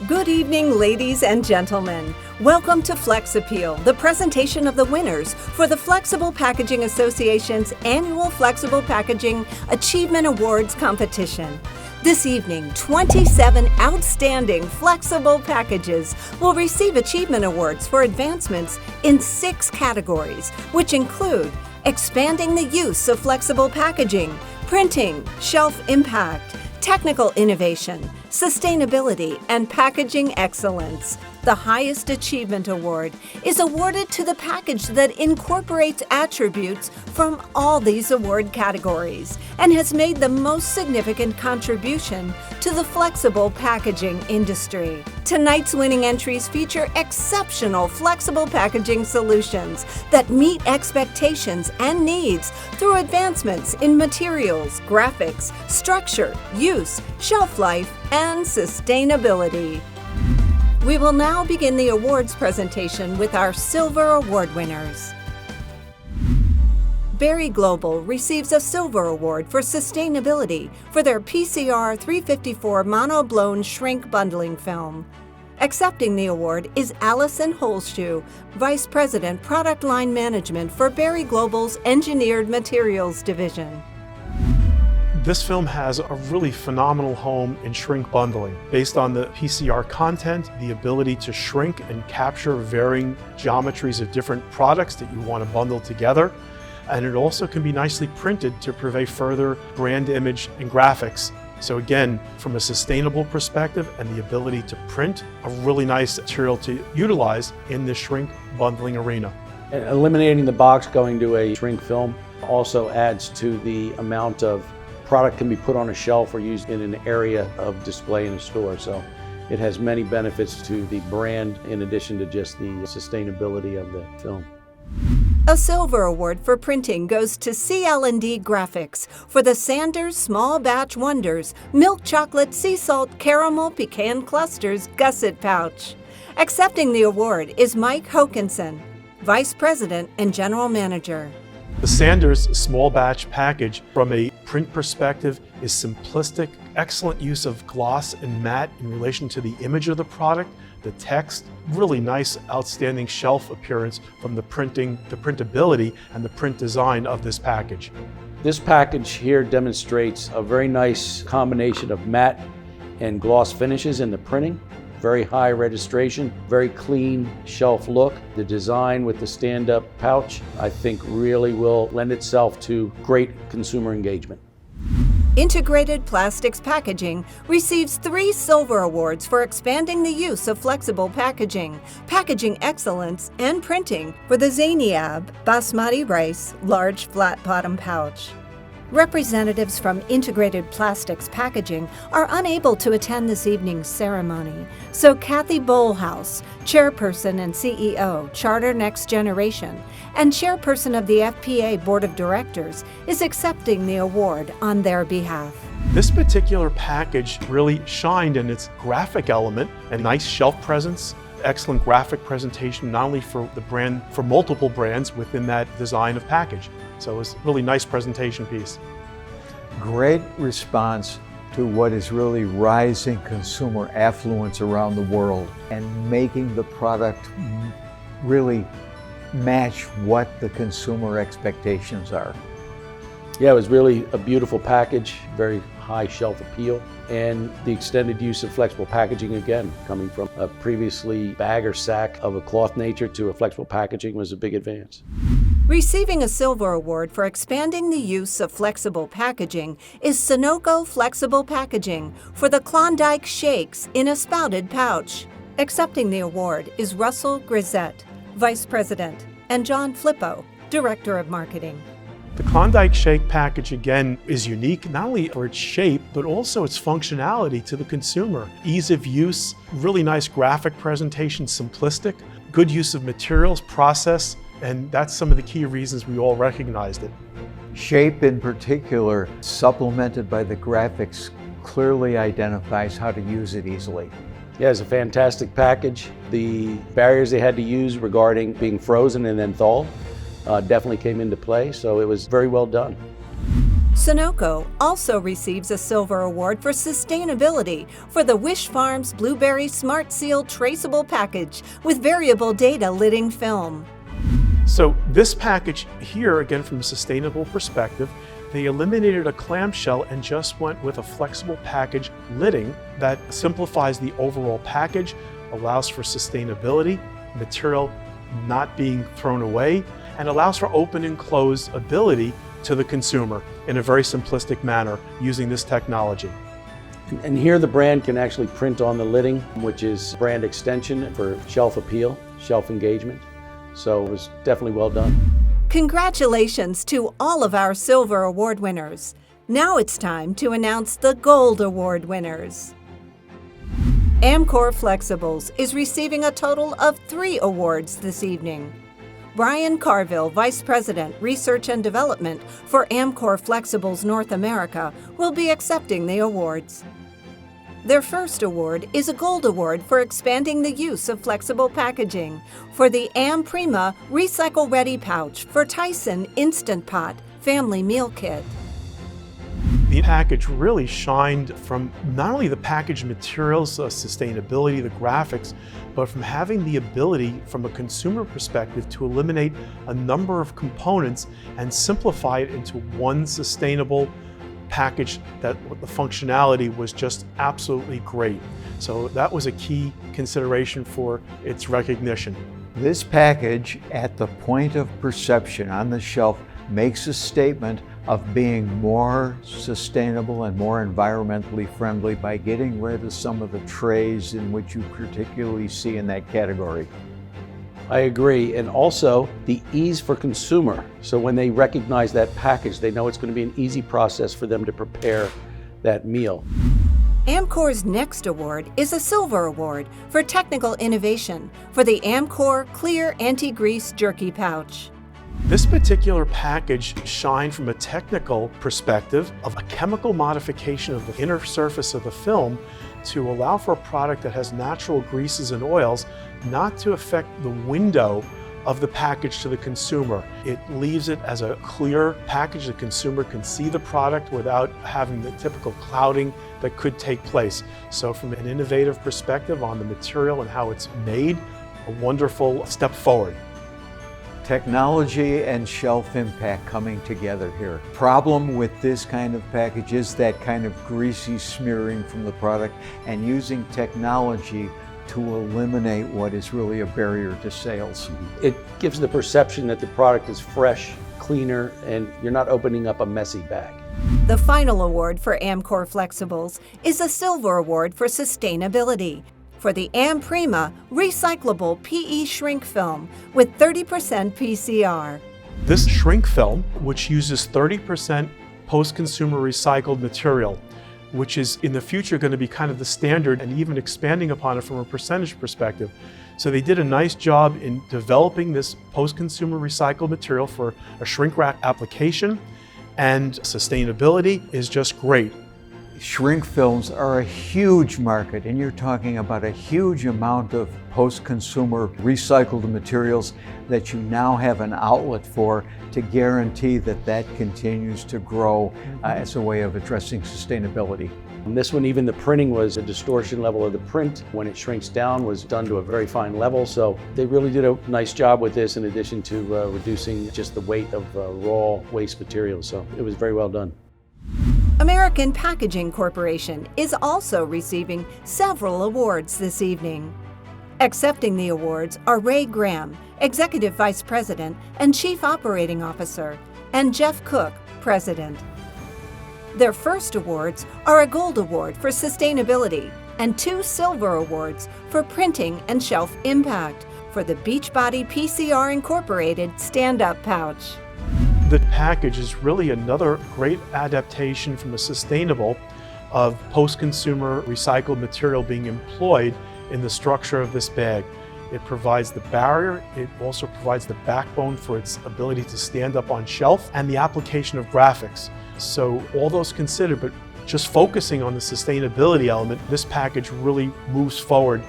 Good evening, ladies and gentlemen. Welcome to Flex Appeal, the presentation of the winners for the Flexible Packaging Association's annual Flexible Packaging Achievement Awards competition. This evening, 27 outstanding flexible packages will receive achievement awards for advancements in 6 categories, which include expanding the use of flexible packaging, printing, shelf impact, technical innovation, sustainability, and packaging excellence. The highest achievement award is awarded to the package that incorporates attributes from all these award categories and has made the most significant contribution to the flexible packaging industry. Tonight's winning entries feature exceptional flexible packaging solutions that meet expectations and needs through advancements in materials, graphics, structure, use, shelf life, and sustainability. We will now begin the awards presentation with our Silver Award winners. Berry Global receives a Silver Award for sustainability for their PCR 354 monoblown shrink bundling film. Accepting the award is Allison Holshoe, Vice President Product Line Management for Berry Global's Engineered Materials Division. This film has a really phenomenal home in shrink bundling. Based on the PCR content, the ability to shrink and capture varying geometries of different products that you want to bundle together. And it also can be nicely printed to purvey further brand image and graphics. So again, from a sustainable perspective and the ability to print, a really nice material to utilize in the shrink bundling arena. Eliminating the box going to a shrink film also adds to the amount of product can be put on a shelf or used in an area of display in a store. So it has many benefits to the brand in addition to just the sustainability of the film. A Silver Award for printing goes to CL&D Graphics for the Sanders Small Batch Wonders Milk Chocolate Sea Salt Caramel Pecan Clusters Gusset Pouch. Accepting the award is Mike Hokinson, Vice President and General Manager. The Sanders small batch package from a print perspective is simplistic, excellent use of gloss and matte in relation to the image of the product, the text, really nice, outstanding shelf appearance from the printing, the printability, and the print design of this package. This package here demonstrates a very nice combination of matte and gloss finishes in the printing. Very high registration, very clean shelf look. The design with the stand-up pouch, I think really will lend itself to great consumer engagement. Integrated Plastics Packaging receives 3 Silver Awards for expanding the use of flexible packaging, packaging excellence, and printing for the Zainiab Basmati Rice Large Flat Bottom Pouch. Representatives from Integrated Plastics Packaging are unable to attend this evening's ceremony, so Kathy Bowlhouse, Chairperson and CEO, Charter Next Generation, and Chairperson of the FPA Board of Directors, is accepting the award on their behalf. This particular package really shined in its graphic element and nice shelf presence, excellent graphic presentation, not only for the brand, for multiple brands within that design of package. So it was a really nice presentation piece. Great response to what is really rising consumer affluence around the world and making the product really match what the consumer expectations are. Yeah, it was really a beautiful package, very high shelf appeal, and the extended use of flexible packaging, again, coming from a previously bag or sack of a cloth nature to a flexible packaging was a big advance. Receiving a Silver Award for expanding the use of flexible packaging is Sunoco Flexible Packaging for the Klondike Shakes in a spouted pouch. Accepting the award is Russell Grisette, Vice President, and John Flippo, Director of Marketing. The Klondike Shake package, again, is unique not only for its shape, but also its functionality to the consumer. Ease of use, really nice graphic presentation, simplistic, good use of materials, process, and that's some of the key reasons we all recognized it. Shape in particular, supplemented by the graphics, clearly identifies how to use it easily. Yeah, it's a fantastic package. The barriers they had to use regarding being frozen and then thawed definitely came into play, so it was very well done. Sunoco also receives a Silver Award for sustainability for the Wish Farms Blueberry Smart Seal Traceable Package with variable data lidding film. So this package here, again from a sustainable perspective, they eliminated a clamshell and just went with a flexible package lidding that simplifies the overall package, allows for sustainability, material not being thrown away, and allows for open and close ability to the consumer in a very simplistic manner using this technology. And here the brand can actually print on the lidding, which is brand extension for shelf appeal, shelf engagement. So it was definitely well done. Congratulations to all of our Silver Award winners. Now it's time to announce the Gold Award winners. Amcor Flexibles is receiving a total of 3 awards this evening. Brian Carville, Vice President, Research and Development for Amcor Flexibles North America, will be accepting the awards. Their first award is a Gold Award for expanding the use of flexible packaging for the Am Prima Recycle Ready Pouch for Tyson Instant Pot Family Meal Kit. The package really shined from not only the package materials, sustainability, the graphics, but from having the ability from a consumer perspective to eliminate a number of components and simplify it into one sustainable package that the functionality was just absolutely great. So that was a key consideration for its recognition. This package, at the point of perception on the shelf, makes a statement of being more sustainable and more environmentally friendly by getting rid of some of the trays in which you particularly see in that category. I agree, and also the ease for consumer. So when they recognize that package, they know it's going to be an easy process for them to prepare that meal. Amcor's next award is a Silver Award for technical innovation for the Amcor Clear Anti-Grease Jerky Pouch. This particular package shined from a technical perspective of a chemical modification of the inner surface of the film to allow for a product that has natural greases and oils not to affect the window of the package to the consumer. It leaves it as a clear package. The consumer can see the product without having the typical clouding that could take place. So from an innovative perspective on the material and how it's made, a wonderful step forward. Technology and shelf impact coming together here. Problem with this kind of package is that kind of greasy smearing from the product, and using technology to eliminate what is really a barrier to sales. It gives the perception that the product is fresh, cleaner, and you're not opening up a messy bag. The final award for Amcor Flexibles is a Silver Award for sustainability for the Am Prima Recyclable PE Shrink Film with 30% PCR. This shrink film, which uses 30% post-consumer recycled material, which is in the future going to be kind of the standard and even expanding upon it from a percentage perspective. So they did a nice job in developing this post-consumer recycled material for a shrink wrap application, and sustainability is just great. Shrink films are a huge market, and you're talking about a huge amount of post-consumer recycled materials that you now have an outlet for to guarantee that that continues to grow as a way of addressing sustainability. And this one, even the printing was a distortion level of the print. When it shrinks down, was done to a very fine level. So they really did a nice job with this, in addition to reducing just the weight of raw waste materials. So it was very well done. American Packaging Corporation is also receiving several awards this evening. Accepting the awards are Ray Graham, Executive Vice President and Chief Operating Officer, and Jeff Cook, President. Their first awards are a Gold Award for Sustainability and 2 Silver Awards for Printing and Shelf Impact for the Beachbody PCR Incorporated Stand-Up Pouch. The package is really another great adaptation from a sustainable of post-consumer recycled material being employed in the structure of this bag. It provides the barrier, it also provides the backbone for its ability to stand up on shelf, and the application of graphics. So all those considered, but just focusing on the sustainability element, this package really moves forward.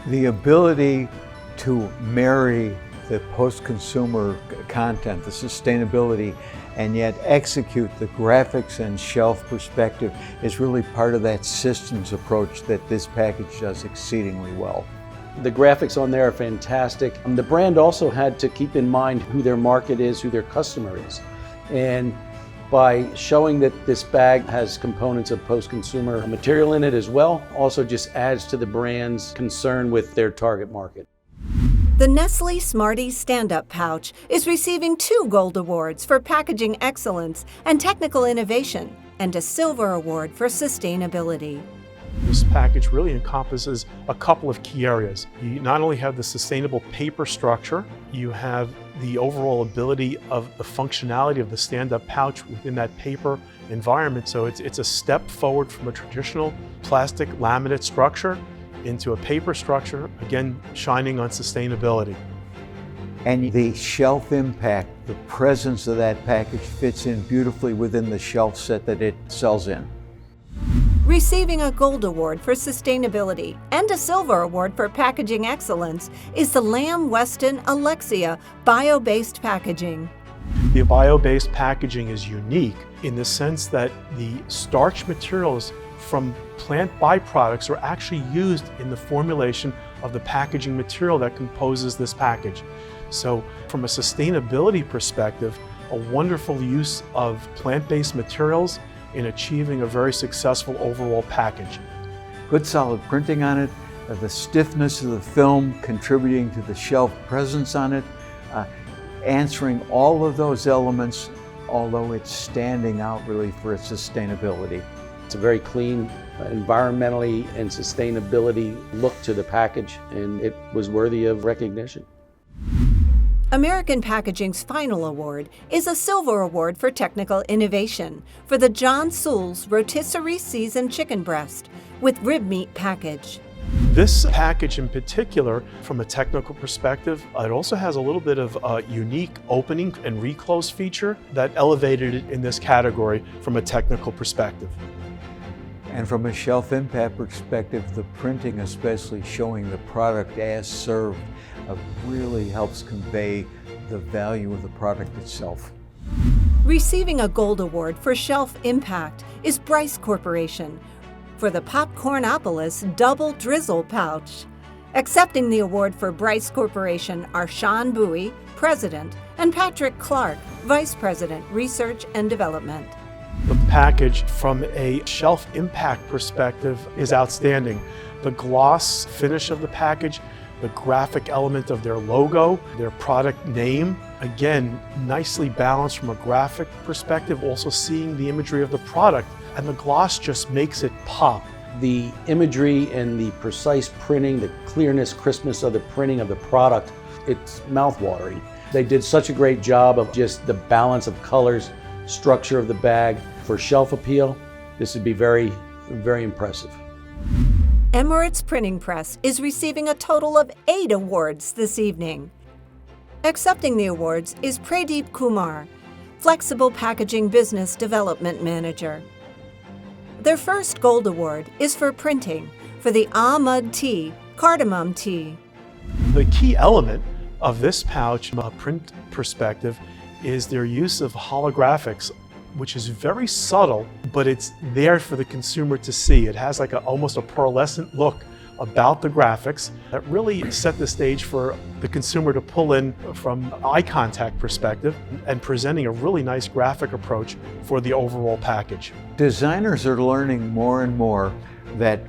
The ability to marry the post-consumer content, the sustainability, and yet execute the graphics and shelf perspective is really part of that systems approach that this package does exceedingly well. The graphics on there are fantastic. The brand also had to keep in mind who their market is, who their customer is. And by showing that this bag has components of post-consumer material in it as well, also just adds to the brand's concern with their target market. The Nestle Smarties Stand-Up Pouch is receiving 2 Gold Awards for packaging excellence and technical innovation, and a Silver Award for sustainability. This package really encompasses a couple of key areas. You not only have the sustainable paper structure, you have the overall ability of the functionality of the stand-up pouch within that paper environment. So it's a step forward from a traditional plastic laminate structure into a paper structure, again, shining on sustainability. And the shelf impact, the presence of that package fits in beautifully within the shelf set that it sells in. Receiving a Gold Award for sustainability and a Silver Award for packaging excellence is the Lamb Weston Alexia bio-based packaging. The bio-based packaging is unique in the sense that the starch materials from plant byproducts are actually used in the formulation of the packaging material that composes this package. So from a sustainability perspective, a wonderful use of plant-based materials in achieving a very successful overall package. Good solid printing on it, the stiffness of the film contributing to the shelf presence on it, answering all of those elements, although it's standing out really for its sustainability. It's a very clean, environmentally and sustainability look to the package, and it was worthy of recognition. American Packaging's final award is a Silver Award for technical innovation for the John Soules Rotisserie Seasoned Chicken Breast with rib meat package. This package in particular, from a technical perspective, it also has a little bit of a unique opening and reclose feature that elevated it in this category from a technical perspective. And from a shelf impact perspective, the printing, especially showing the product as served, really helps convey the value of the product itself. Receiving a Gold Award for shelf impact is Bryce Corporation for the Popcornopolis Double Drizzle Pouch. Accepting the award for Bryce Corporation are Sean Bowie, President, and Patrick Clark, Vice President, Research and Development. The package from a shelf impact perspective is outstanding. The gloss finish of the package, the graphic element of their logo, their product name, again, nicely balanced from a graphic perspective, also seeing the imagery of the product, and the gloss just makes it pop. The imagery and the precise printing, the clearness, crispness of the printing of the product, it's mouthwatering. They did such a great job of just the balance of colors, structure of the bag. For shelf appeal, this would be very, very impressive. Emirates Printing Press is receiving a total of 8 awards this evening. Accepting the awards is Pradeep Kumar, Flexible Packaging Business Development Manager. Their first Gold Award is for printing for the Ahmad Tea Cardamom Tea. The key element of this pouch from a print perspective is their use of holographics, which is very subtle, but it's there for the consumer to see. It has like almost a pearlescent look about the graphics that really set the stage for the consumer to pull in from eye contact perspective and presenting a really nice graphic approach for the overall package. Designers are learning more and more that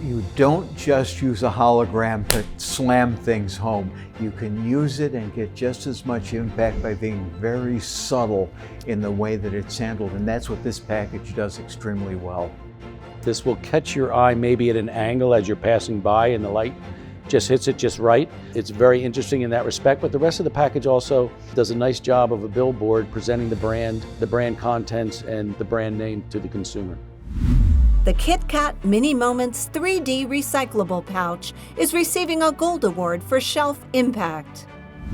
you don't just use a hologram to slam things home. You can use it and get just as much impact by being very subtle in the way that it's handled, and that's what this package does extremely well. This will catch your eye maybe at an angle as you're passing by and the light just hits it just right. It's very interesting in that respect, but the rest of the package also does a nice job of a billboard presenting the brand contents, and the brand name to the consumer. The Kit Kat Mini Moments 3D Recyclable Pouch is receiving a Gold Award for shelf impact.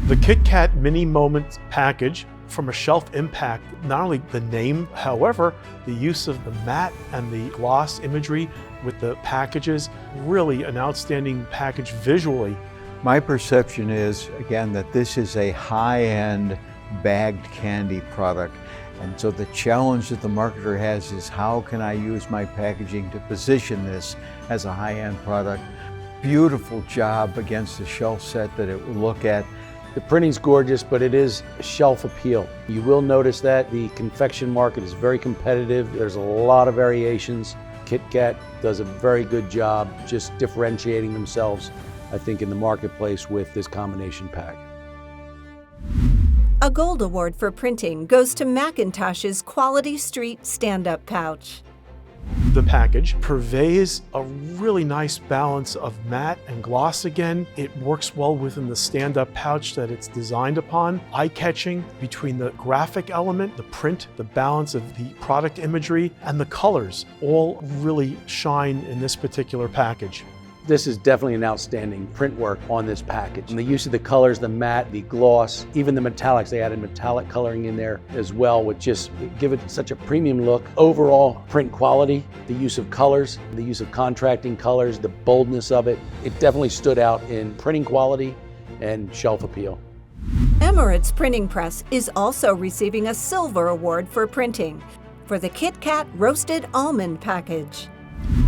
The Kit Kat Mini Moments package, from a shelf impact, not only the name, however, the use of the matte and the gloss imagery with the packages, really an outstanding package visually. My perception is, again, that this is a high-end bagged candy product. And so the challenge that the marketer has is, how can I use my packaging to position this as a high-end product? Beautiful job against the shelf set that it will look at. The printing's gorgeous, but it is shelf appeal. You will notice that the confection market is very competitive. There's a lot of variations. Kit Kat does a very good job just differentiating themselves, I think, in the marketplace with this combination pack. A gold award for printing goes to Macintosh's Quality Street stand-up pouch. The package purveys a really nice balance of matte and gloss again. It works well within the stand-up pouch that it's designed upon. Eye-catching between the graphic element, the print, the balance of the product imagery, and the colors all really shine in this particular package. This is definitely an outstanding print work on this package. And the use of the colors, the matte, the gloss, even the metallics, they added metallic coloring in there as well, which just give it such a premium look. Overall print quality, the use of colors, the use of contrasting colors, the boldness of it, it definitely stood out in printing quality and shelf appeal. Emirates Printing Press is also receiving a silver award for printing for the Kit Kat Roasted Almond package.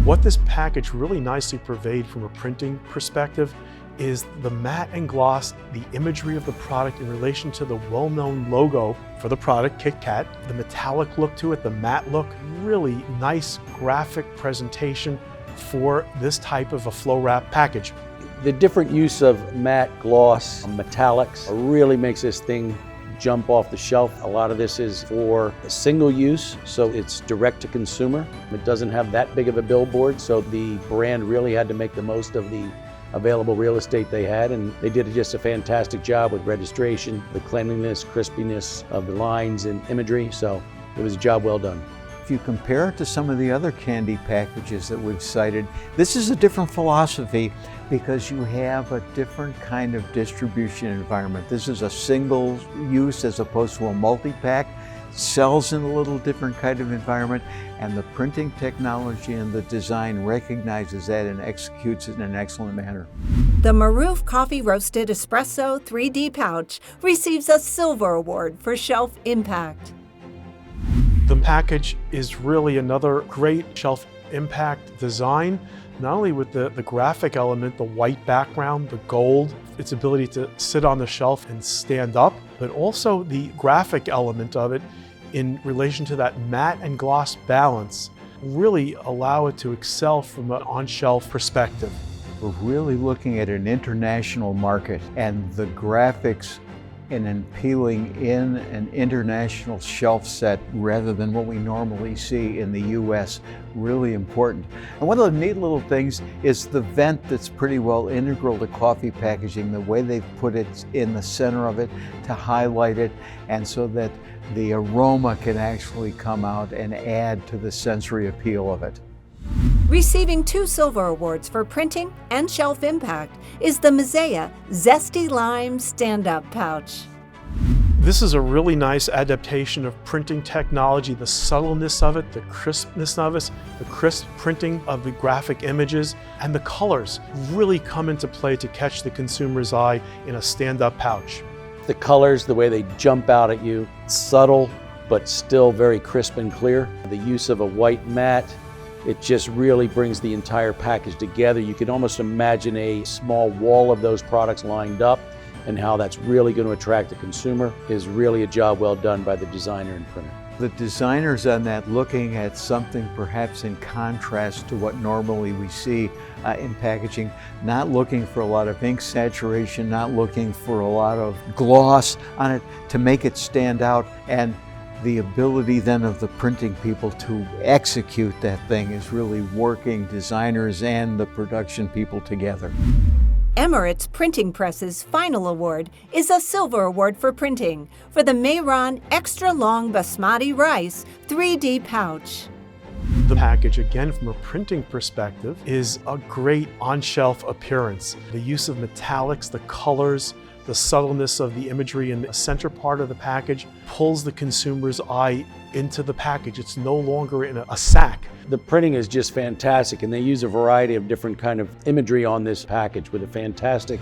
What this package really nicely purveyed from a printing perspective is the matte and gloss, the imagery of the product in relation to the well-known logo for the product, Kit Kat, the metallic look to it, the matte look, really nice graphic presentation for this type of a flow wrap package. The different use of matte, gloss, metallics really makes this thing jump off the shelf. A lot of this is for single use, so it's direct to consumer. It doesn't have that big of a billboard, so the brand really had to make the most of the available real estate they had, and they did just a fantastic job with registration, the cleanliness, crispiness of the lines and imagery, so it was a job well done. If you compare it to some of the other candy packages that we've cited, this is a different philosophy because you have a different kind of distribution environment. This is a single use as opposed to a multi-pack, sells in a little different kind of environment, and the printing technology and the design recognizes that and executes it in an excellent manner. The Maroof Coffee Roasted Espresso 3D pouch receives a silver award for shelf impact. The package is really another great shelf impact design, not only with the graphic element, the white background, the gold, its ability to sit on the shelf and stand up, but also the graphic element of it in relation to that matte and gloss balance really allow it to excel from an on-shelf perspective. We're really looking at an international market, and the graphics and appealing in an international shelf set rather than what we normally see in the US, really important. And one of the neat little things is the vent that's pretty well integral to coffee packaging, the way they've put it in the center of it to highlight it, and so that the aroma can actually come out and add to the sensory appeal of it. Receiving 2 silver awards for printing and shelf impact is the Mazea Zesty Lime stand-up pouch. This is a really nice adaptation of printing technology, the subtleness of it, the crispness of it, the crisp printing of the graphic images, and the colors really come into play to catch the consumer's eye in a stand-up pouch. The colors, the way they jump out at you, subtle but still very crisp and clear. The use of a white matte, it just really brings the entire package together. You can almost imagine a small wall of those products lined up, and how that's really going to attract the consumer is really a job well done by the designer and printer. The designers on that looking at something perhaps in contrast to what normally we see in packaging, not looking for a lot of ink saturation, not looking for a lot of gloss on it to make it stand out, and the ability then of the printing people to execute that thing is really working designers and the production people together. Emirates Printing Press's final award is a silver award for printing for the Mehran Extra Long Basmati Rice 3D pouch. The package, again from a printing perspective, is a great on-shelf appearance. The use of metallics, the colors, the subtleness of the imagery in the center part of the package pulls the consumer's eye into the package. It's no longer in a sack. The printing is just fantastic, and they use a variety of different kind of imagery on this package with a fantastic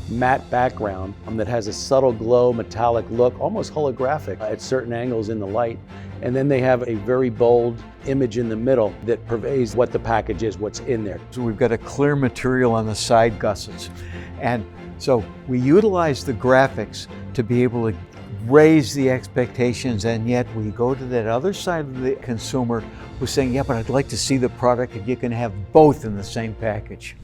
matte background that has a subtle glow, metallic look, almost holographic at certain angles in the light. And then they have a very bold image in the middle that pervades what the package is, what's in there. So we've got a clear material on the side gussets. And so we utilize the graphics to be able to raise the expectations, and yet we go to that other side of the consumer who's saying, yeah, but I'd like to see the product, and you can have both in the same package.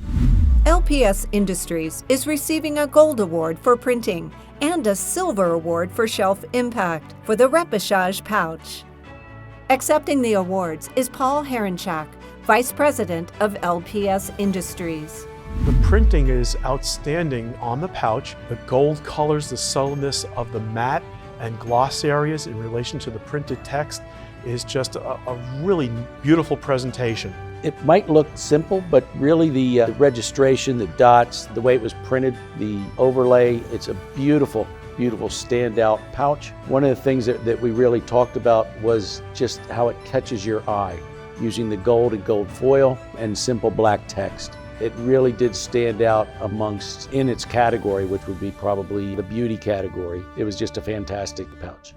LPS Industries is receiving a Gold Award for printing and a Silver Award for shelf impact for the repechage pouch. Accepting the awards is Paul Herenchak, Vice President of LPS Industries. The printing is outstanding on the pouch. The gold colors, the subtleness of the matte and gloss areas in relation to the printed text is just a really beautiful presentation. It might look simple, but really the registration, the dots, the way it was printed, the overlay, it's a beautiful, beautiful standout pouch. One of the things that we really talked about was just how it catches your eye, using the gold and gold foil and simple black text. It really did stand out in its category, which would be probably the beauty category. It was just a fantastic pouch.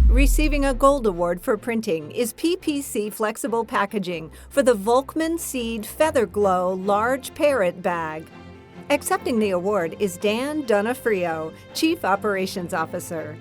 Receiving a Gold Award for printing is PPC Flexible Packaging for the Volkmann Seed Feather Glow Large Parrot Bag. Accepting the award is Dan Donofrio, Chief Operations Officer.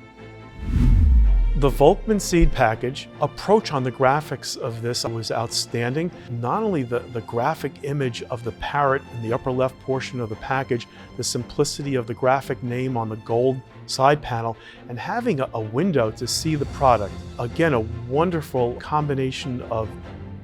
The Volkmann Seed package approach on the graphics of this was outstanding. Not only the graphic image of the parrot in the upper left portion of the package, the simplicity of the graphic name on the gold side panel, and having a window to see the product. Again, a wonderful combination of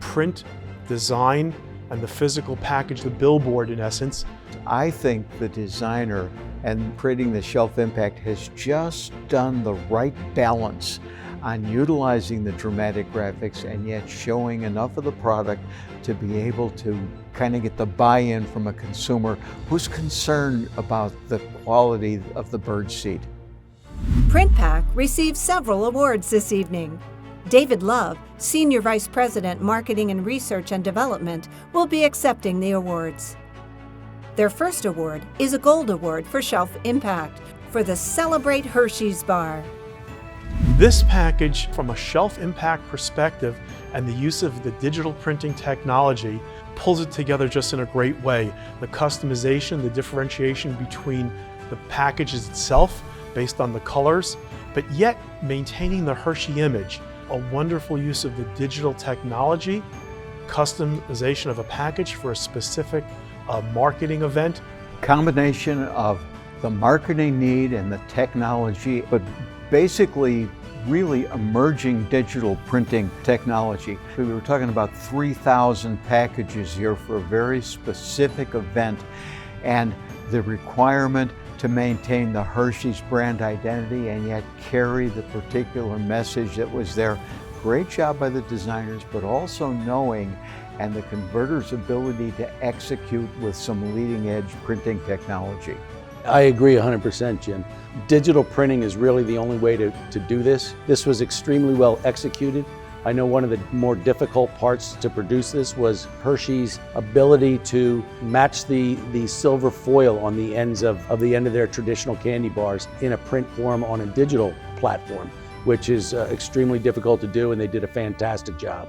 print, design, and the physical package, the billboard in essence. I think the designer and creating the shelf impact has just done the right balance on utilizing the dramatic graphics and yet showing enough of the product to be able to kind of get the buy-in from a consumer who's concerned about the quality of the bird seed. PrintPack received several awards this evening. David Love, Senior Vice President, Marketing and Research and Development, will be accepting the awards. Their first award is a Gold Award for Shelf Impact for the Celebrate Hershey's Bar. This package, from a shelf impact perspective and the use of the digital printing technology, pulls it together just in a great way. The customization, the differentiation between the packages itself based on the colors, but yet maintaining the Hershey image. A wonderful use of the digital technology, customization of a package for a specific marketing event. Combination of the marketing need and the technology, but basically really emerging digital printing technology. We were talking about 3,000 packages here for a very specific event, and the requirement to maintain the Hershey's brand identity and yet carry the particular message that was there. Great job by the designers, but also knowing and the converter's ability to execute with some leading edge printing technology. I agree 100%, Jim. Digital printing is really the only way to do this. This was extremely well executed. I know one of the more difficult parts to produce this was Hershey's ability to match the silver foil on the ends of the end of their traditional candy bars in a print form on a digital platform, which is extremely difficult to do, and they did a fantastic job.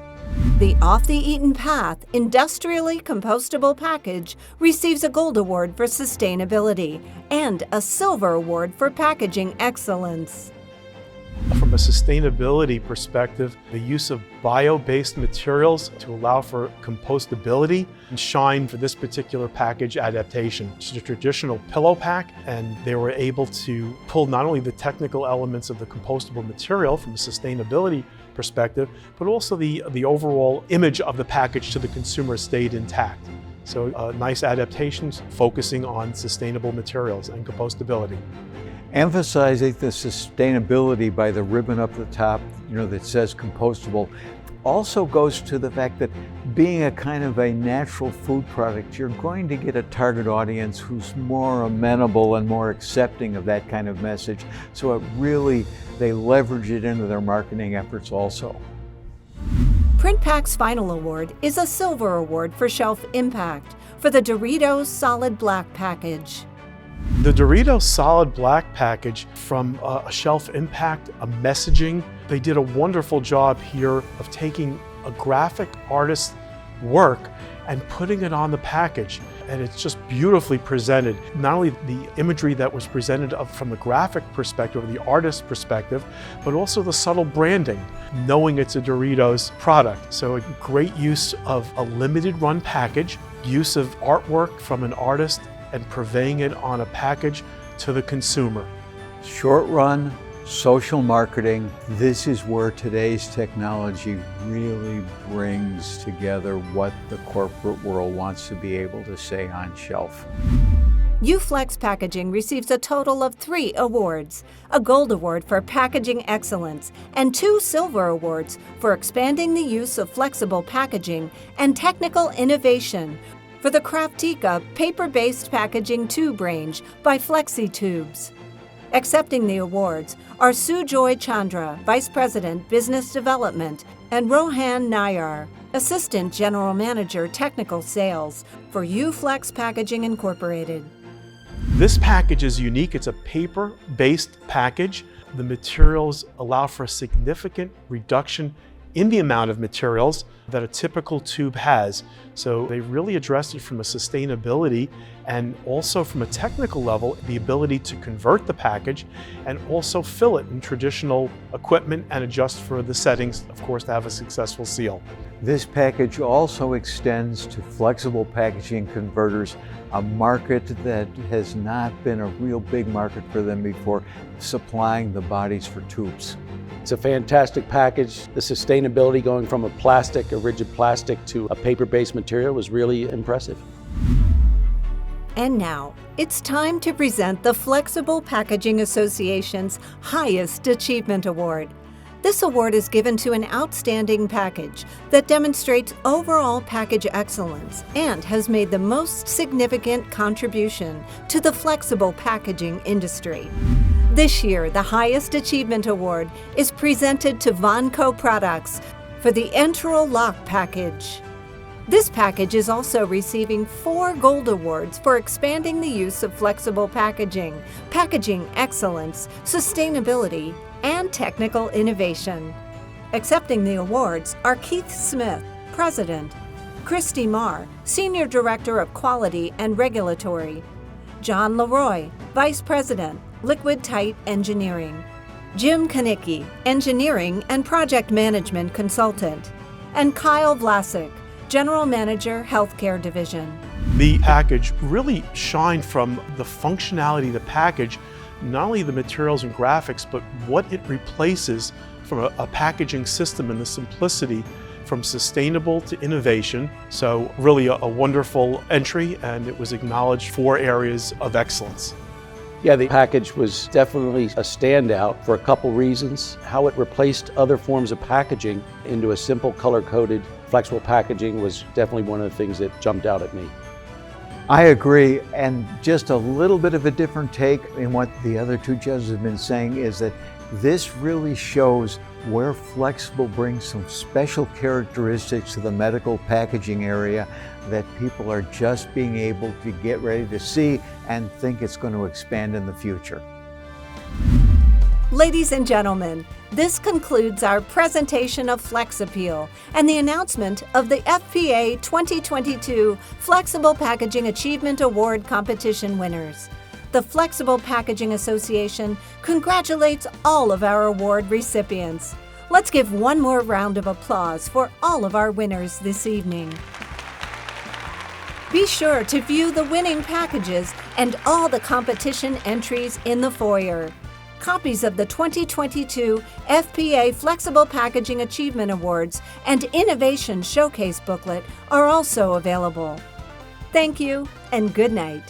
The Off the Eaten Path Industrially Compostable Package receives a Gold Award for Sustainability and a Silver Award for Packaging Excellence. From a sustainability perspective, the use of bio-based materials to allow for compostability shine for this particular package adaptation. It's a traditional pillow pack, and they were able to pull not only the technical elements of the compostable material from a sustainability perspective, but also the overall image of the package to the consumer stayed intact. So nice adaptations focusing on sustainable materials and compostability. Emphasizing the sustainability by the ribbon up the top, that says compostable, also goes to the fact that being a kind of a natural food product, you're going to get a target audience who's more amenable and more accepting of that kind of message. So they leverage it into their marketing efforts also. PrintPack's final award is a Silver Award for Shelf Impact for the Doritos Solid Black Package. The Doritos Solid Black package, from a shelf impact, a messaging, they did a wonderful job here of taking a graphic artist's work and putting it on the package. And it's just beautifully presented. Not only the imagery that was presented from the graphic perspective, or the artist's perspective, but also the subtle branding, knowing it's a Doritos product. So a great use of a limited run package, use of artwork from an artist, and purveying it on a package to the consumer. Short run, social marketing, this is where today's technology really brings together what the corporate world wants to be able to say on shelf. UFlex Packaging receives a total of 3 awards, a Gold Award for Packaging Excellence and 2 Silver Awards for expanding the use of flexible packaging and technical innovation for the Craftica paper-based packaging tube range by Flexi Tubes. Accepting the awards are Sujoy Chandra, Vice President, Business Development, and Rohan Nayar, Assistant General Manager, Technical Sales for UFlex Packaging Incorporated. This package is unique. It's a paper-based package. The materials allow for a significant reduction in the amount of materials that a typical tube has. So they really addressed it from a sustainability and also from a technical level, the ability to convert the package and also fill it in traditional equipment and adjust for the settings, of course, to have a successful seal. This package also extends to flexible packaging converters, a market that has not been a real big market for them before, supplying the bodies for tubes. It's a fantastic package. The sustainability going from a rigid plastic to a paper-based material was really impressive. And now, it's time to present the Flexible Packaging Association's highest achievement award. This award is given to an outstanding package that demonstrates overall package excellence and has made the most significant contribution to the flexible packaging industry. This year, the highest achievement award is presented to Vonco Products for the Enteral Lock package. This package is also receiving 4 gold awards for expanding the use of flexible packaging, packaging excellence, sustainability, and technical innovation. Accepting the awards are Keith Smith, President, Christy Marr, Senior Director of Quality and Regulatory, John Leroy, Vice President, Liquid Tight Engineering, Jim Kanicki, Engineering and Project Management Consultant, and Kyle Vlasic, General Manager, Healthcare Division. The package really shined from the functionality of the package, not only the materials and graphics, but what it replaces from a packaging system and the simplicity from sustainable to innovation. So really a wonderful entry, and it was acknowledged 4 areas of excellence. Yeah, the package was definitely a standout for a couple reasons. How it replaced other forms of packaging into a simple color-coded flexible packaging was definitely one of the things that jumped out at me. I agree, and just a little bit of a different take in what the other 2 judges have been saying is that this really shows where flexible brings some special characteristics to the medical packaging area that people are just being able to get ready to see and think it's going to expand in the future. Ladies and gentlemen, this concludes our presentation of Flex Appeal and the announcement of the FPA 2022 Flexible Packaging Achievement Award competition winners. The Flexible Packaging Association congratulates all of our award recipients. Let's give one more round of applause for all of our winners this evening. Be sure to view the winning packages and all the competition entries in the foyer. Copies of the 2022 FPA Flexible Packaging Achievement Awards and Innovation Showcase booklet are also available. Thank you and good night.